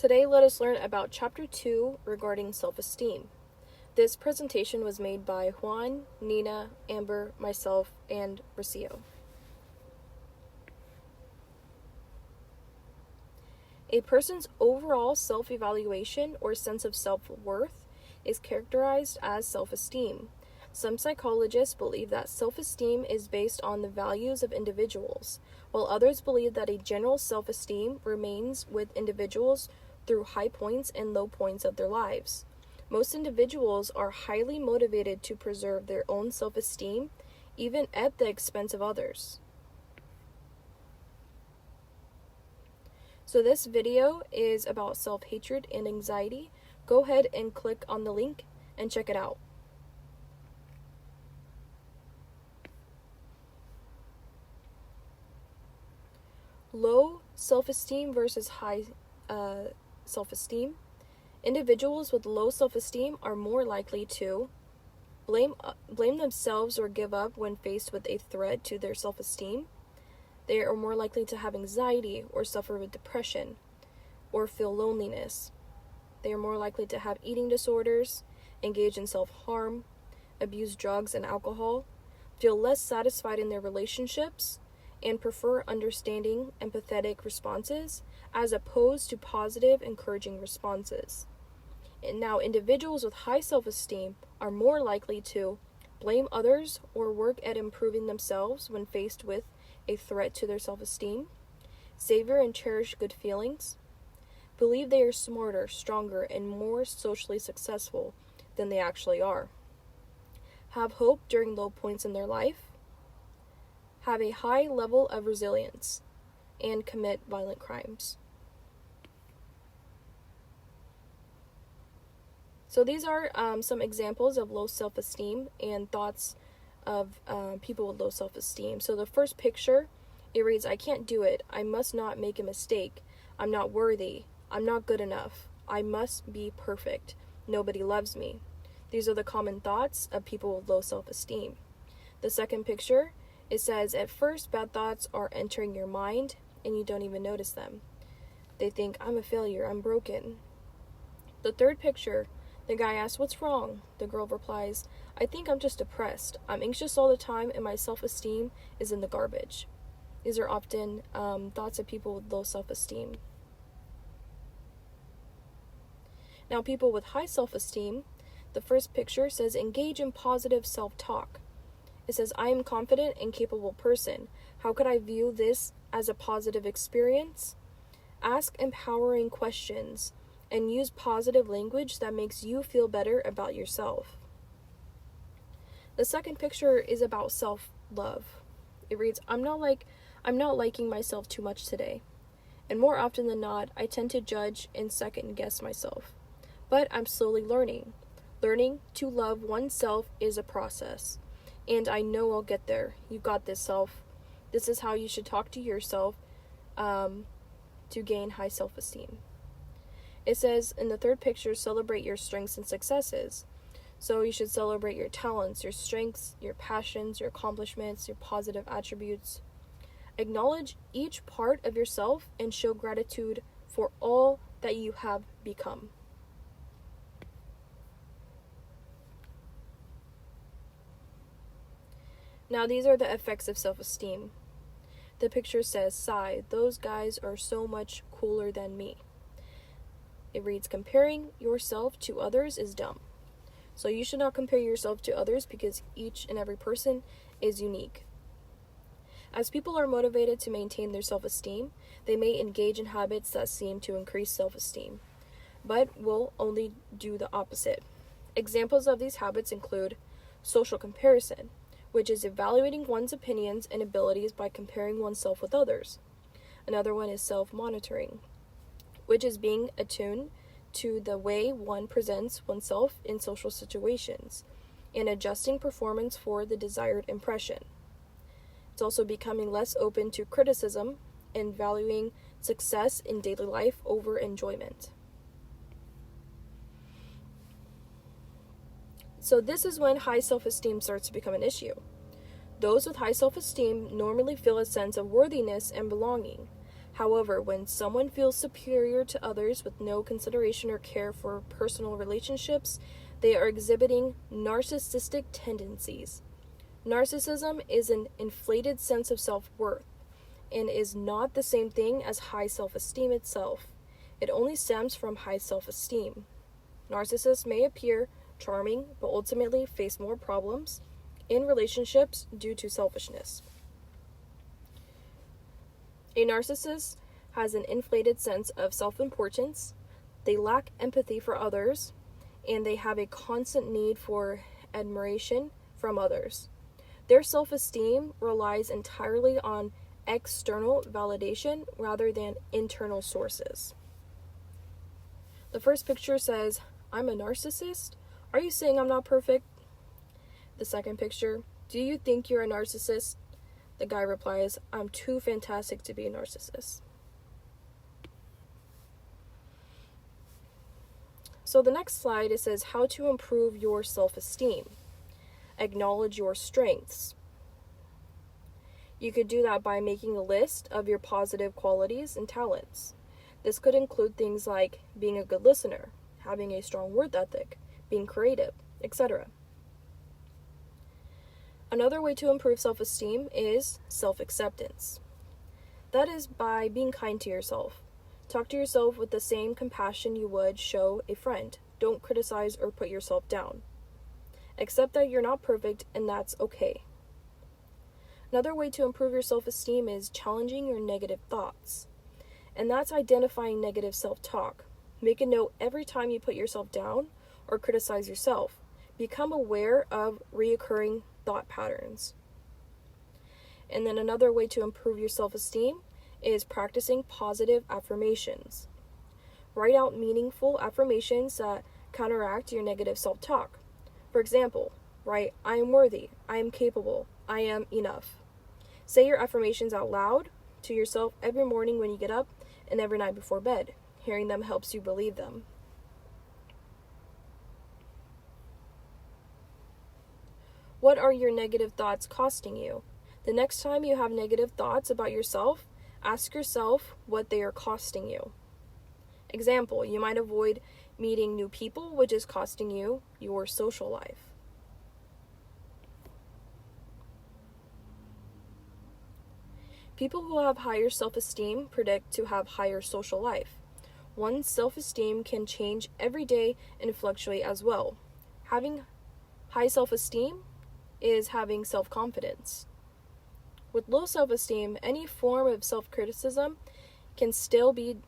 Today, let us learn about Chapter 2 regarding self-esteem. This presentation was made by Juan, Nina, Amber, myself, and Rocio. A person's overall self-evaluation or sense of self-worth is characterized as self-esteem. Some psychologists believe that self-esteem is based on the values of individuals, while others believe that a general self-esteem remains with individuals through high points and low points of their lives. Most individuals are highly motivated to preserve their own self-esteem, even at the expense of others. So this video is about self-hatred and anxiety. Go ahead and click on the link and check it out. Low self-esteem versus high self-esteem. Individuals with low self-esteem are more likely to blame themselves or give up when faced with a threat to their self-esteem. They are more likely to have anxiety or suffer with depression or feel loneliness. They are more likely to have eating disorders, engage in self-harm, abuse drugs and alcohol, feel less satisfied in their relationships, and prefer understanding, empathetic responses as opposed to positive, encouraging responses. And now, individuals with high self-esteem are more likely to blame others or work at improving themselves when faced with a threat to their self-esteem, savor and cherish good feelings, believe they are smarter, stronger, and more socially successful than they actually are, have hope during low points in their life, have a high level of resilience, and commit violent crimes. So these are some examples of low self-esteem and thoughts of people with low self-esteem. So the first picture, it reads, I can't do it. I must not make a mistake. I'm not worthy. I'm not good enough. I must be perfect. Nobody loves me. These are the common thoughts of people with low self-esteem. The second picture, it says, at first, bad thoughts are entering your mind and you don't even notice them. They think, I'm a failure. I'm broken. The third picture, the guy asks, what's wrong? The girl replies, I think I'm just depressed. I'm anxious all the time and my self-esteem is in the garbage. These are often thoughts of people with low self-esteem. Now, people with high self-esteem, the first picture says, engage in positive self-talk. It says, I am a confident and capable person. How could I view this as a positive experience? Ask empowering questions and use positive language that makes you feel better about yourself. The second picture is about self-love. It reads, I'm not liking myself too much today. And more often than not, I tend to judge and second guess myself. But I'm slowly learning. Learning to love oneself is a process. And I know I'll get there. You got this, self. This is how you should talk to yourself to gain high self-esteem. It says in the third picture, celebrate your strengths and successes. So you should celebrate your talents, your strengths, your passions, your accomplishments, your positive attributes. Acknowledge each part of yourself and show gratitude for all that you have become. Now, these are the effects of self-esteem. The picture says, sigh, those guys are so much cooler than me. It reads, comparing yourself to others is dumb. So you should not compare yourself to others because each and every person is unique. As people are motivated to maintain their self-esteem, they may engage in habits that seem to increase self-esteem, but will only do the opposite. Examples of these habits include social comparison, which is evaluating one's opinions and abilities by comparing oneself with others. Another one is self-monitoring, which is being attuned to the way one presents oneself in social situations and adjusting performance for the desired impression. It's also becoming less open to criticism and valuing success in daily life over enjoyment. So this is when high self-esteem starts to become an issue. Those with high self-esteem normally feel a sense of worthiness and belonging. However, when someone feels superior to others with no consideration or care for personal relationships, they are exhibiting narcissistic tendencies. Narcissism is an inflated sense of self-worth and is not the same thing as high self-esteem itself. It only stems from high self-esteem. Narcissists may appear charming, but ultimately face more problems in relationships due to selfishness. A narcissist has an inflated sense of self-importance, they lack empathy for others, and they have a constant need for admiration from others. Their self-esteem relies entirely on external validation rather than internal sources. The first picture says, "I'm a narcissist. Are you saying I'm not perfect?" The second picture, "Do you think you're a narcissist?" The guy replies, "I'm too fantastic to be a narcissist." So the next slide, it says how to improve your self-esteem. Acknowledge your strengths. You could do that by making a list of your positive qualities and talents. This could include things like being a good listener, having a strong work ethic, being creative, etc. Another way to improve self-esteem is self-acceptance. That is by being kind to yourself. Talk to yourself with the same compassion you would show a friend. Don't criticize or put yourself down. Accept that you're not perfect and that's okay. Another way to improve your self-esteem is challenging your negative thoughts. And that's identifying negative self-talk. Make a note every time you put yourself down or criticize yourself. Become aware of reoccurring thought patterns. And then another way to improve your self-esteem is practicing positive affirmations. Write out meaningful affirmations that counteract your negative self-talk. For example, write, "I am worthy, I am capable, I am enough." Say your affirmations out loud to yourself every morning when you get up and every night before bed. Hearing them helps you believe them. What are your negative thoughts costing you? The next time you have negative thoughts about yourself, ask yourself what they are costing you. Example, you might avoid meeting new people, which is costing you your social life. People who have higher self-esteem predict to have higher social life. One's self-esteem can change every day and fluctuate as well. Having high self-esteem is having self-confidence. With low self-esteem, any form of self-criticism can still be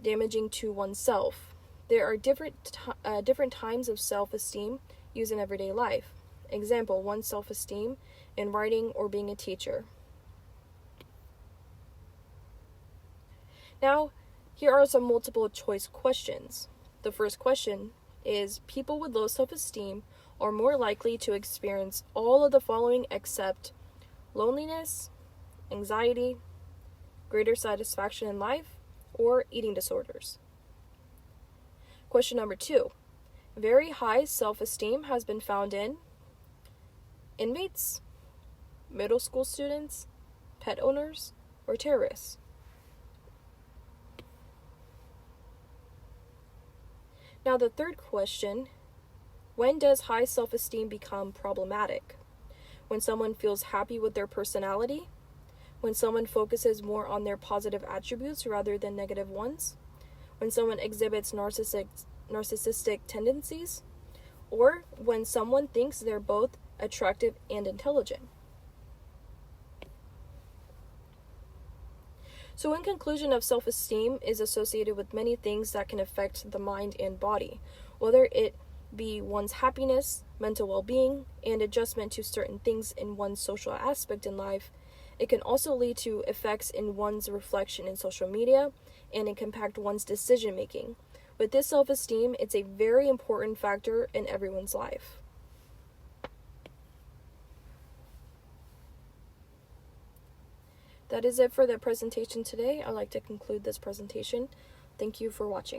damaging to oneself. There are different times of self-esteem used in everyday life. Example, one's self-esteem in writing or being a teacher. Now, here are some multiple choice questions. The first question is, people with low self-esteem are more likely to experience all of the following except loneliness, anxiety, greater satisfaction in life, or eating disorders. Question number 2. Very high self-esteem has been found in inmates, middle school students, pet owners, or terrorists. Now the third question, when does high self-esteem become problematic? When someone feels happy with their personality? When someone focuses more on their positive attributes rather than negative ones? When someone exhibits narcissistic tendencies? Or when someone thinks they're both attractive and intelligent? So in conclusion, of self-esteem is associated with many things that can affect the mind and body, whether it be one's happiness, mental well-being, and adjustment to certain things in one's social aspect in life. It can also lead to effects in one's reflection in social media, and it can impact one's decision-making. With this self-esteem, it's a very important factor in everyone's life. That is it for the presentation today. I'd like to conclude this presentation. Thank you for watching.